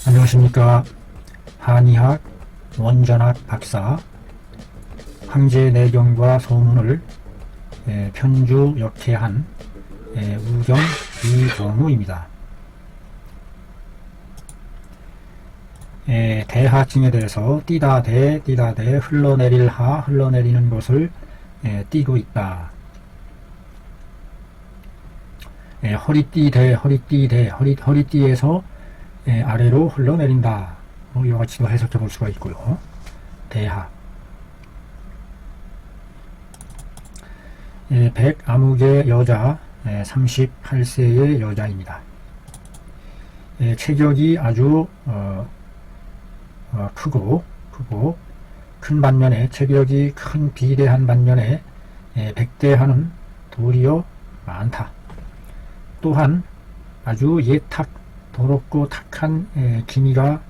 안녕하십니까. 한의학 원전학 박사 황제 내경과 소문을 편주 역해한 우경 이경우입니다. 대하증에 대해서 띠다대 흘러내릴 하 흘러내리는 것을 띠고 있다. 허리띠에서 아래로 흘러내린다. 이와 같이도 해석해 볼 수가 있고요. 대하. 백암흑의 여자, 38세의 여자입니다. 체격이 아주 크고 큰 반면에, 체격이 큰 비대한 반면에 백대하는 도리어 많다. 또한 아주 더럽고 탁한 기미가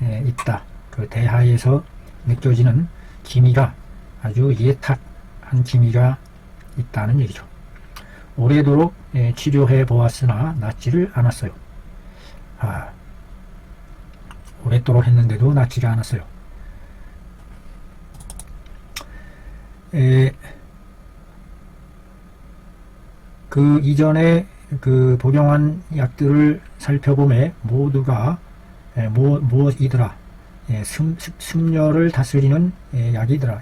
있다. 그 대하에서 느껴지는 기미가 아주 예탁한 기미가 있다는 얘기죠. 오래도록 치료해 보았으나 낫지를 않았어요. 오랫도록 했는데도 낫지가 않았어요. 그 이전에 복용한 약들을 살펴보면 모두가 무엇이더라? 습열을 다스리는 약이더라.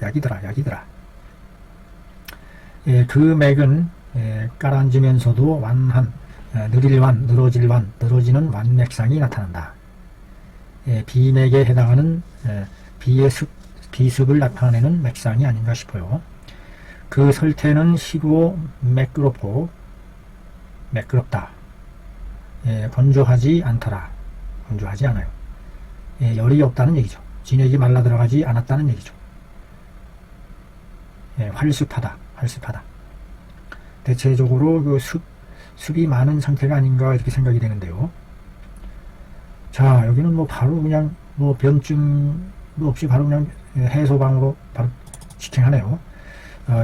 그 맥은 깔아앉으면서도 늘어지는 완맥상이 나타난다. 비맥에 해당하는 비습을 나타내는 맥상이 아닌가 싶어요. 그 설태는 시고 매끄럽다. 건조하지 않더라. 건조하지 않아요. 열이 없다는 얘기죠. 진액이 말라 들어가지 않았다는 얘기죠. 활습하다. 대체적으로 그 습이 많은 상태가 아닌가 이렇게 생각이 되는데요. 자, 여기는 바로 그냥 변증도 없이 바로 그냥 해소방으로 바로 직행하네요.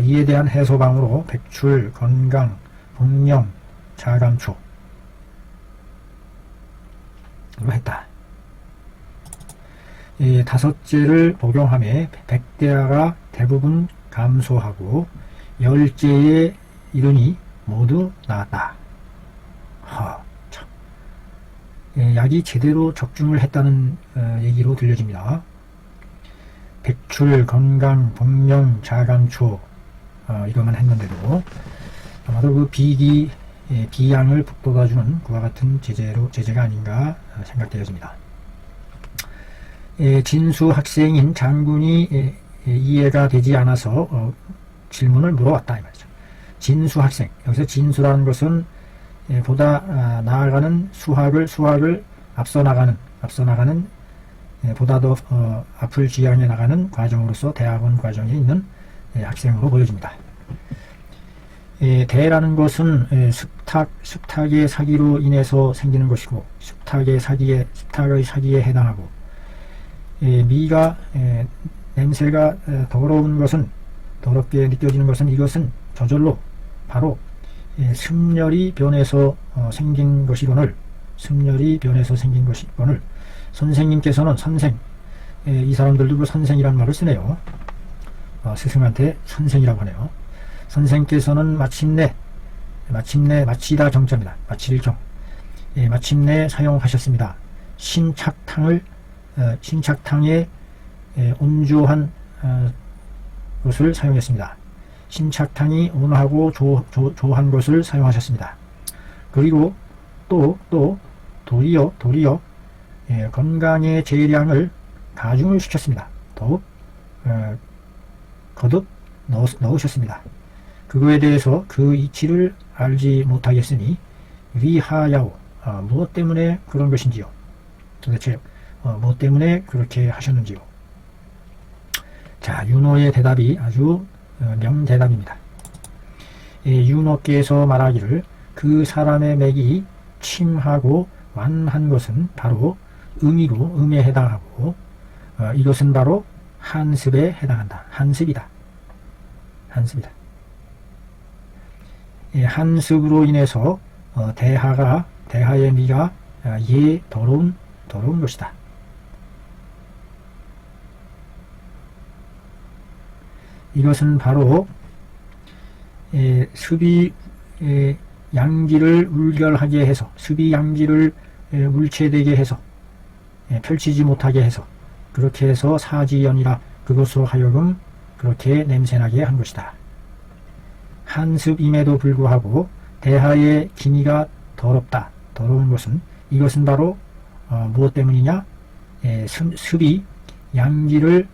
이에 대한 해소방으로 백출, 건강, 복령, 자감초 로 했다. 다섯째를 복용함에 백대하가 대부분 감소하고 열째에 이르니 모두 나았다. 약이 제대로 적중을 했다는 얘기로 들려집니다. 백출, 건강, 복령, 자감초 이것만 했는데도 아마도 그 비양을 북돋아주는 그와 같은 제재가 아닌가 생각되어집니다. 진수 학생인 장군이 이해가 되지 않아서 질문을 물어왔다 이 말이죠. 진수 학생, 여기서 진수라는 것은 보다 나아가는 수학을 앞서 나가는 보다 더 앞을 지향해 나가는 과정으로서 대학원 과정에 있는 학생으로 보여집니다. 대라는 것은 습탁의 사기로 인해서 생기는 것이고, 습탁의 사기에 해당하고, 미가 냄새가 더럽게 느껴지는 것은 이것은 저절로 바로 습열이 변해서 생긴 것이거늘 선생님께서는 이 사람들도 그 선생이라는 말을 쓰네요. 스승한테 선생이라고 하네요. 선생께서는 마침내 마치다 정자입니다. 마칠 경. 마침내 사용하셨습니다. 신착탕에 온조한 것을 사용했습니다. 신착탕이 온화하고 조한 것을 사용하셨습니다. 그리고 또 도리어 건강의 재량을 가중을 시켰습니다. 더욱 거듭 넣으셨습니다. 그거에 대해서 그 이치를 알지 못하겠으니 위하야오, 무엇 때문에 그런 것인지요. 도대체 무엇 때문에 그렇게 하셨는지요. 자, 윤호의 대답이 아주 명대답입니다. 윤호께서 말하기를 그 사람의 맥이 침하고 완한 것은 바로 음에 해당하고, 이것은 바로 한습에 해당한다. 한습이다. 한습으로 인해서 대하의 미가 더러운 더러운 것이다. 이것은 바로 습이 양기를 울결하게 해서, 습이 양기를 물체되게 해서 펼치지 못하게 해서, 그렇게 해서 사지연이라 그것으로 하여금 그렇게 냄새나게 한 것이다. 한습임에도 불구하고 대하의 기미가 더럽다. 더러운 것은, 이것은 바로 무엇 때문이냐? 습이 양기를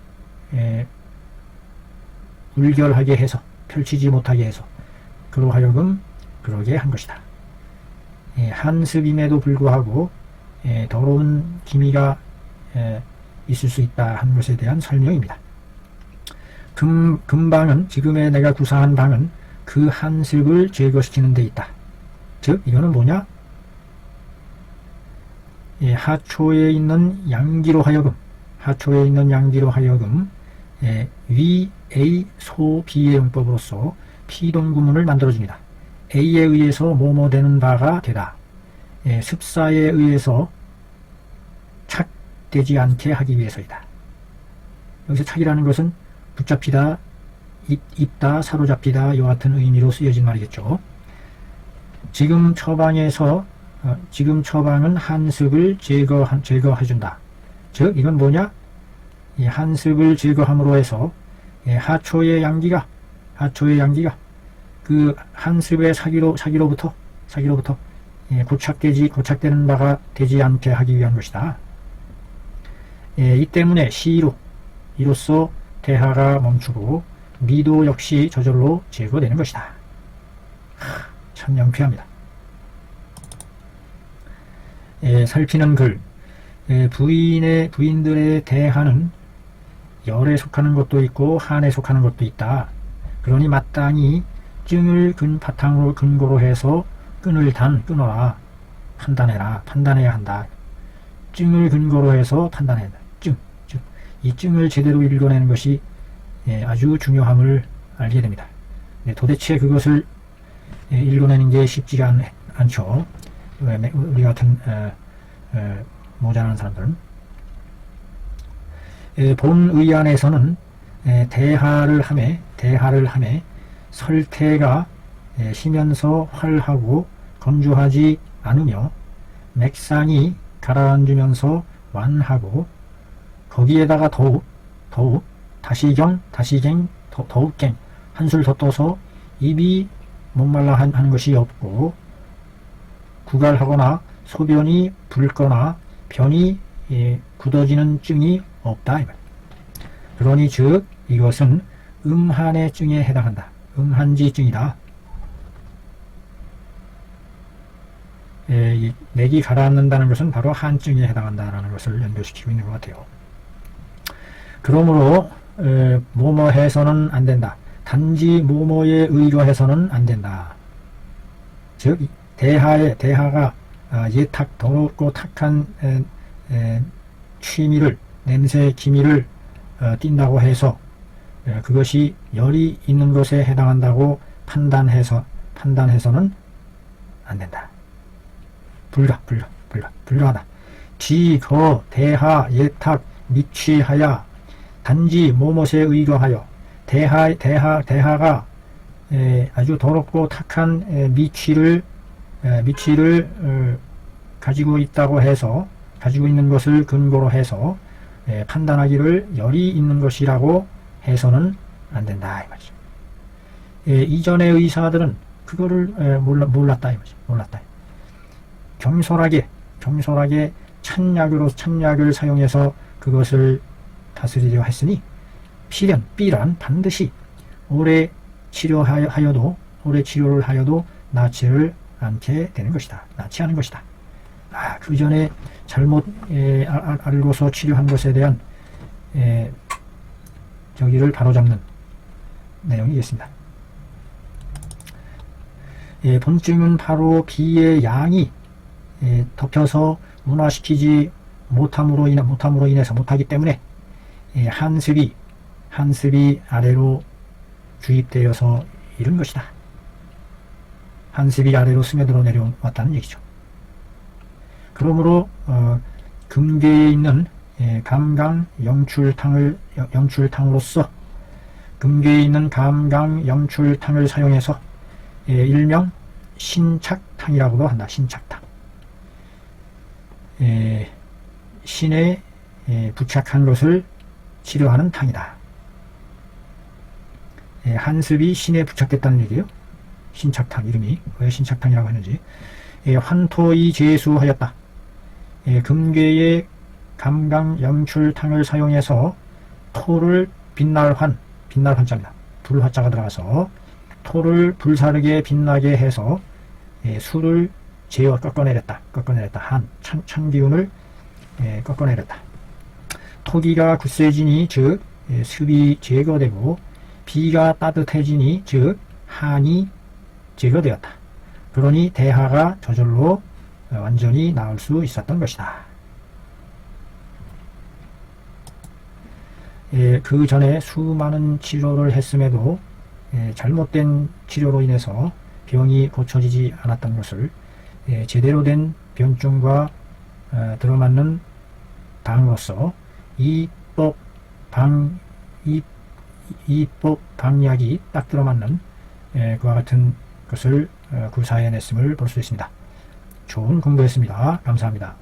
울결하게 해서, 펼치지 못하게 해서 그로 하여금 그러게 한 것이다. 한습임에도 불구하고 더러운 기미가 있을 수 있다 하는 것에 대한 설명입니다. 금방은, 지금의 내가 구사한 방은 그 한습을 제거시키는 데 있다. 즉 이거는 뭐냐? 하초에 있는 양기로 하여금 위 A 소 B의 용법으로서 피동구문을 만들어줍니다. A에 의해서 뭐뭐 되는 바가 되다. 습사에 의해서 착되지 않게 하기 위해서이다. 여기서 착이라는 것은 붙잡히다, 입다, 사로잡히다, 이와 같은 의미로 쓰여진 말이겠죠. 지금 처방은 한습을 제거해준다. 즉 이건 뭐냐? 이 한습을 제거함으로 해서 하초의 양기가 그 한습의 사기로부터 고착되는 바가 되지 않게 하기 위한 것이다. 이 때문에 이로써 대하가 멈추고 미도 역시 저절로 제거되는 것이다. 참 명쾌합니다. 살피는 글. 부인들의 대하는 열에 속하는 것도 있고 한에 속하는 것도 있다. 그러니 마땅히 증을 근거로 해서 끊어라. 판단해야 한다. 증을 근거로 해서 판단해야 한다. 이 증을 제대로 읽어내는 것이 아주 중요함을 알게 됩니다. 도대체 그것을 읽어내는 게 쉽지가 않죠. 우리 같은 모자란 사람들은. 본 의안에서는 대하를 함에 설태가 쉬면서 활하고 건조하지 않으며 맥상이 가라앉으면서 완하고 거기에다가 더욱 다시갱 더욱갱 한술 더 떠서 입이 목말라 하는 것이 없고 구갈하거나 소변이 붉거나 변이 굳어지는 증이 없다. 그러니 즉 이것은 음한의 증에 해당한다. 음한지 증이다. 맥이 가라앉는다는 것은 바로 한증에 해당한다라는 것을 연결시키고 있는 것 같아요. 그러므로 뭐뭐 해서는 안 된다. 단지 뭐뭐에 의거해서는 안 된다. 즉 대하가 예탁 더럽고 탁한 취미를, 냄새 기미를 띈다고 해서 그것이 열이 있는 것에 해당한다고 판단해서는 안 된다. 불가하다. 지거 대하 예탁 미취하야 단지 뭐뭇에 의거하여 대하가 아주 더럽고 탁한 미취를 가지고 있다고 해서, 가지고 있는 것을 근거로 해서 판단하기를 열이 있는 것이라고 해서는 안 된다 이 말이죠. 이전의 의사들은 그거를 몰랐다 이 말이죠. 몰랐다. 경솔하게 찬약을 사용해서 그것을 다스리려 했으니 삐란 반드시 오래 치료를 하여도 낫지를 않게 되는 것이다. 낫지 않은 것이다. 그 전에 잘못 알고서 치료한 것에 대한 저기를 바로잡는 내용이겠습니다. 본증은 바로 비의 양이 덮여서 문화시키지 못함으로 인해서 못하기 때문에 한습이 아래로 주입되어서 이른 것이다. 한습이 아래로 스며들어 내려왔다는 얘기죠. 그러므로 금괴에 있는 감강 영출탕으로서 금괴에 있는 감강 영출탕을 사용해서 일명 신착탕이라고도 한다. 신착탕. 신에 부착한 것을 치료하는 탕이다. 한습이 신에 부착됐다는 얘기예요. 신착탕 이름이 왜 신착탕이라고 하는지. 환토이 제수하였다. 금괴의 감강 영출탕을 사용해서 토를 빛날 환자입니다. 불화자가 들어가서 토를 불사르게 빛나게 해서 수를 꺾어내렸다. 찬기운을 꺾어내렸다. 토기가 굳세지니 즉 습이 제거되고 비가 따뜻해지니 즉 한이 제거되었다. 그러니 대하가 저절로 완전히 나을 수 있었던 것이다. 그 전에 수많은 치료를 했음에도 잘못된 치료로 인해서 병이 고쳐지지 않았던 것을 제대로 된 병증과 들어맞는 방으로서 이법 방약이 딱 들어맞는 그와 같은 것을 구사해냈음을 볼 수 있습니다. 좋은 공부였습니다. 감사합니다.